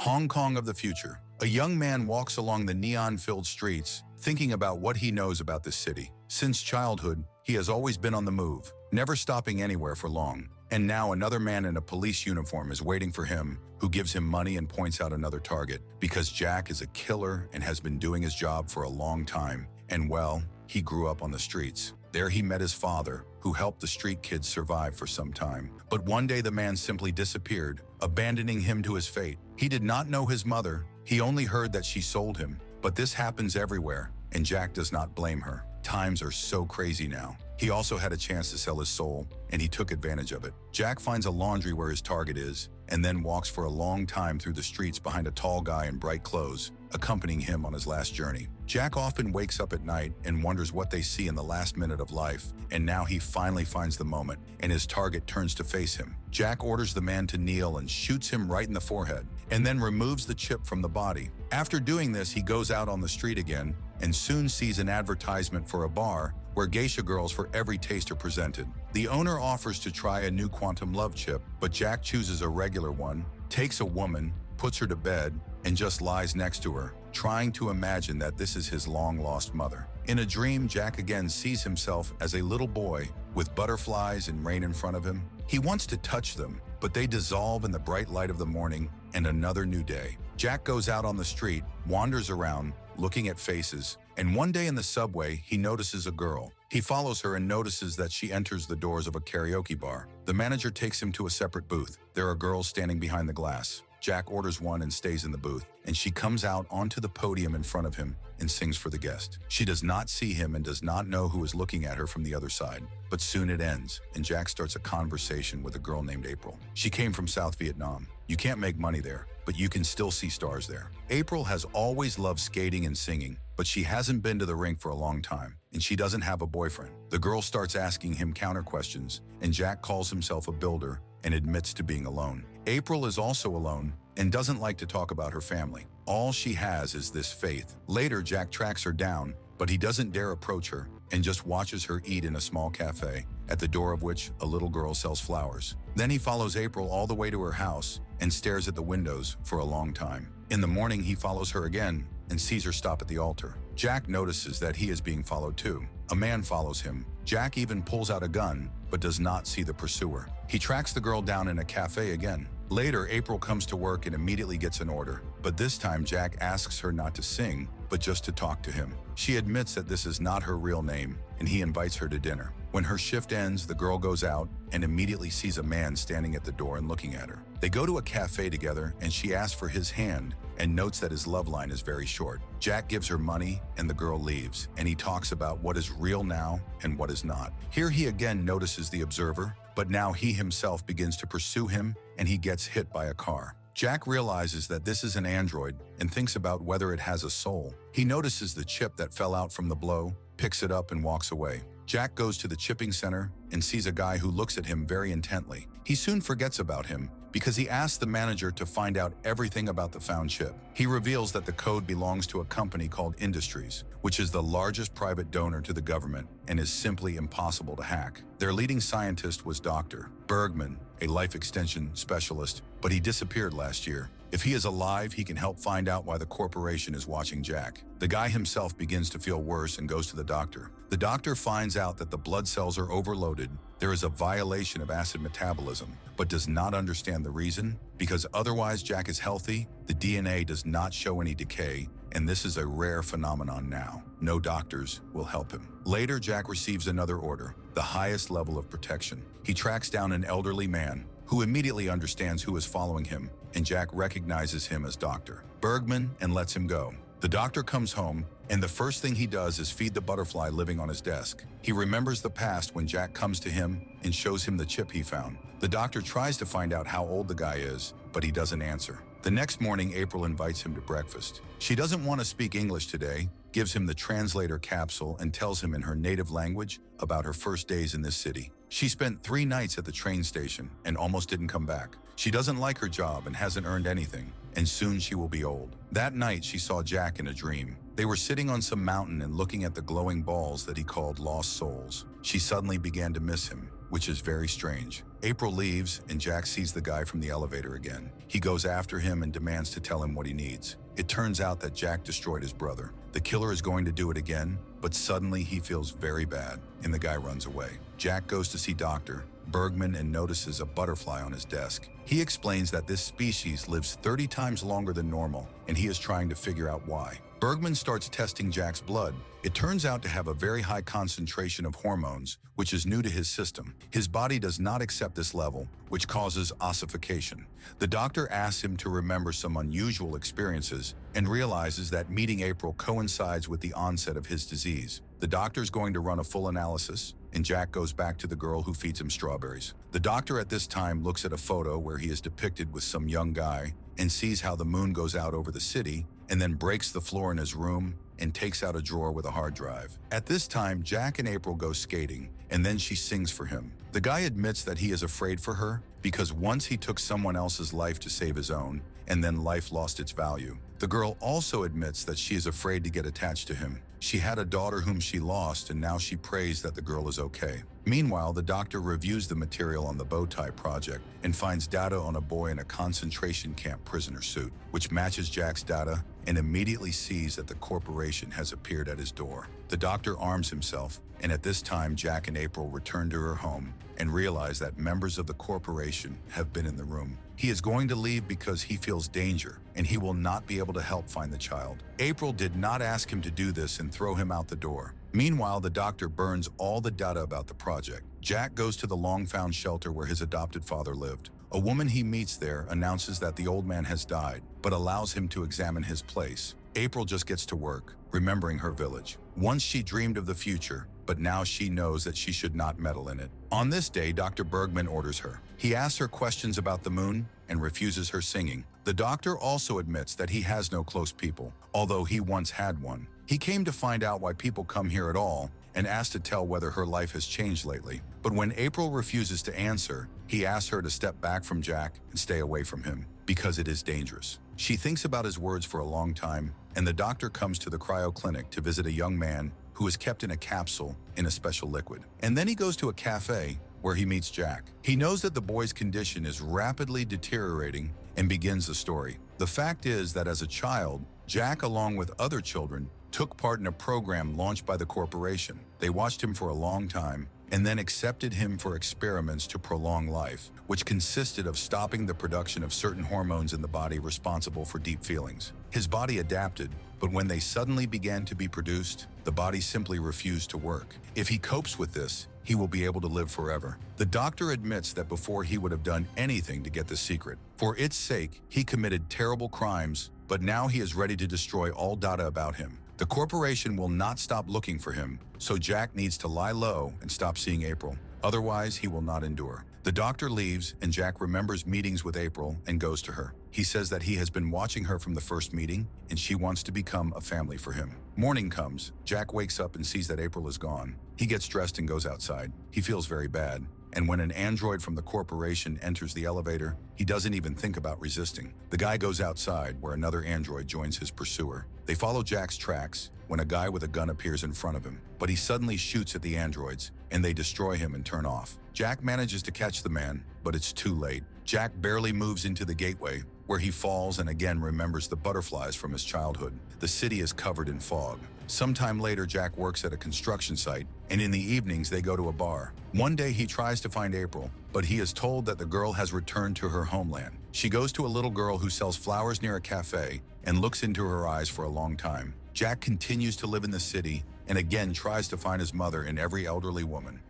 Hong Kong of the future. A young man walks along the neon-filled streets, thinking about what he knows about this city. Since childhood, he has always been on the move, never stopping anywhere for long. And now another man in a police uniform is waiting for him, who gives him money and points out another target, because Jack is a killer and has been doing his job for a long time. And well, he grew up on the streets. There he met his father, who helped the street kids survive for some time. But one day the man simply disappeared, abandoning him to his fate. He did not know his mother, he only heard that she sold him. But this happens everywhere, and Jack does not blame her. Times are so crazy now. He also had a chance to sell his soul, and he took advantage of it. Jack finds a laundry where his target is, and then walks for a long time through the streets behind a tall guy in bright clothes, accompanying him on his last journey. Jack often wakes up at night and wonders what they see in the last minute of life, and now he finally finds the moment, and his target turns to face him. Jack orders the man to kneel and shoots him right in the forehead, and then removes the chip from the body. After doing this, he goes out on the street again, and soon sees an advertisement for a bar where geisha girls for every taste are presented. The owner offers to try a new quantum love chip, but Jack chooses a regular one, takes a woman, puts her to bed, and just lies next to her, trying to imagine that this is his long-lost mother. In a dream, Jack again sees himself as a little boy with butterflies and rain in front of him. He wants to touch them, but they dissolve in the bright light of the morning and another new day. Jack goes out on the street, wanders around, looking at faces, and one day in the subway, he notices a girl. He follows her and notices that she enters the doors of a karaoke bar. The manager takes him to a separate booth. There are girls standing behind the glass. Jack orders one and stays in the booth, and she comes out onto the podium in front of him and sings for the guest. She does not see him and does not know who is looking at her from the other side. But soon it ends, and Jack starts a conversation with a girl named April. She came from South Vietnam. You can't make money there, but you can still see stars there. April has always loved skating and singing, but she hasn't been to the rink for a long time, and she doesn't have a boyfriend. The girl starts asking him counter questions, and Jack calls himself a builder and admits to being alone. April is also alone and doesn't like to talk about her family. All she has is this faith. Later, Jack tracks her down, but he doesn't dare approach her and just watches her eat in a small cafe, at the door of which a little girl sells flowers. Then he follows April all the way to her house and stares at the windows for a long time. In the morning, he follows her again and sees her stop at the altar. Jack notices that he is being followed too. A man follows him. Jack even pulls out a gun, but does not see the pursuer. He tracks the girl down in a cafe again. Later, April comes to work and immediately gets an order, but this time Jack asks her not to sing, but just to talk to him. She admits that this is not her real name, and he invites her to dinner. When her shift ends, the girl goes out and immediately sees a man standing at the door and looking at her. They go to a cafe together, and she asks for his hand and notes that his love line is very short. Jack gives her money, and the girl leaves, and he talks about what is real now and what is not. Here he again notices the observer, but now he himself begins to pursue him, and he gets hit by a car. Jack realizes that this is an android and thinks about whether it has a soul. He notices the chip that fell out from the blow, picks it up and walks away. Jack goes to the chipping center and sees a guy who looks at him very intently. He soon forgets about him because he asks the manager to find out everything about the found chip. He reveals that the code belongs to a company called Industries, which is the largest private donor to the government and is simply impossible to hack. Their leading scientist was Dr. Bergman, a life extension specialist, but he disappeared last year. If he is alive, he can help find out why the corporation is watching Jack. The guy himself begins to feel worse and goes to the doctor. The doctor finds out that the blood cells are overloaded. There is a violation of acid metabolism, but does not understand the reason. Because otherwise Jack is healthy, the DNA does not show any decay, and this is a rare phenomenon now. No doctors will help him. Later, Jack receives another order, the highest level of protection. He tracks down an elderly man who immediately understands who is following him, and Jack recognizes him as Dr. Bergman and lets him go. The doctor comes home, and the first thing he does is feed the butterfly living on his desk. He remembers the past when Jack comes to him and shows him the chip he found. The doctor tries to find out how old the guy is, but he doesn't answer. The next morning, April invites him to breakfast. She doesn't want to speak English today, gives him the translator capsule, and tells him in her native language about her first days in this city. She spent 3 nights at the train station and almost didn't come back. She doesn't like her job and hasn't earned anything, and soon she will be old. That night, she saw Jack in a dream. They were sitting on some mountain and looking at the glowing balls that he called lost souls. She suddenly began to miss him, which is very strange. April leaves, and Jack sees the guy from the elevator again. He goes after him and demands to tell him what he needs. It turns out that Jack destroyed his brother. The killer is going to do it again, but suddenly he feels very bad, and the guy runs away. Jack goes to see Dr. Bergman and notices a butterfly on his desk. He explains that this species lives 30 times longer than normal, and he is trying to figure out why. Bergman starts testing Jack's blood. It turns out to have a very high concentration of hormones, which is new to his system. His body does not accept this level, which causes ossification. The doctor asks him to remember some unusual experiences and realizes that meeting April coincides with the onset of his disease. The doctor's going to run a full analysis, and Jack goes back to the girl who feeds him strawberries. The doctor at this time looks at a photo where he is depicted with some young guy and sees how the moon goes out over the city and then breaks the floor in his room and takes out a drawer with a hard drive. At this time, Jack and April go skating, and then she sings for him. The guy admits that he is afraid for her because once he took someone else's life to save his own, and then life lost its value. The girl also admits that she is afraid to get attached to him. She had a daughter whom she lost, and now she prays that the girl is okay. Meanwhile, the doctor reviews the material on the bow tie project and finds data on a boy in a concentration camp prisoner suit, which matches Jack's data, and immediately sees that the corporation has appeared at his door. The doctor arms himself, and at this time Jack and April return to her home and realize that members of the corporation have been in the room. He is going to leave because he feels danger, and he will not be able to help find the child. April did not ask him to do this and throw him out the door. Meanwhile, the doctor burns all the data about the project. Jack goes to the long-found shelter where his adopted father lived. A woman he meets there announces that the old man has died, but allows him to examine his place. April just gets to work, remembering her village. Once she dreamed of the future, but now she knows that she should not meddle in it. On this day, Dr. Bergman orders her. He asks her questions about the moon and refuses her singing. The doctor also admits that he has no close people, although he once had one. He came to find out why people come here at all and asked to tell whether her life has changed lately. But when April refuses to answer, he asks her to step back from Jack and stay away from him because it is dangerous. She thinks about his words for a long time, and the doctor comes to the cryo clinic to visit a young man who is kept in a capsule in a special liquid. And then he goes to a cafe where he meets Jack. He knows that the boy's condition is rapidly deteriorating and begins the story. The fact is that as a child, Jack, along with other children, took part in a program launched by the corporation. They watched him for a long time and then accepted him for experiments to prolong life, which consisted of stopping the production of certain hormones in the body responsible for deep feelings. His body adapted, but when they suddenly began to be produced, the body simply refused to work. If he copes with this, he will be able to live forever. The doctor admits that before he would have done anything to get the secret. For its sake, he committed terrible crimes, but now he is ready to destroy all data about him. The corporation will not stop looking for him, so Jack needs to lie low and stop seeing April. Otherwise, he will not endure. The doctor leaves, and Jack remembers meetings with April and goes to her. He says that he has been watching her from the first meeting, and she wants to become a family for him. Morning comes. Jack wakes up and sees that April is gone. He gets dressed and goes outside. He feels very bad. And when an android from the corporation enters the elevator, he doesn't even think about resisting. The guy goes outside, where another android joins his pursuer. They follow Jack's tracks when a guy with a gun appears in front of him, but he suddenly shoots at the androids, and they destroy him and turn off. Jack manages to catch the man, but it's too late. Jack barely moves into the gateway, where he falls and again remembers the butterflies from his childhood. The city is covered in fog. Sometime later, Jack works at a construction site, and in the evenings they go to a bar. One day he tries to find April, but he is told that the girl has returned to her homeland. She goes to a little girl who sells flowers near a cafe and looks into her eyes for a long time. Jack continues to live in the city and again tries to find his mother in every elderly woman.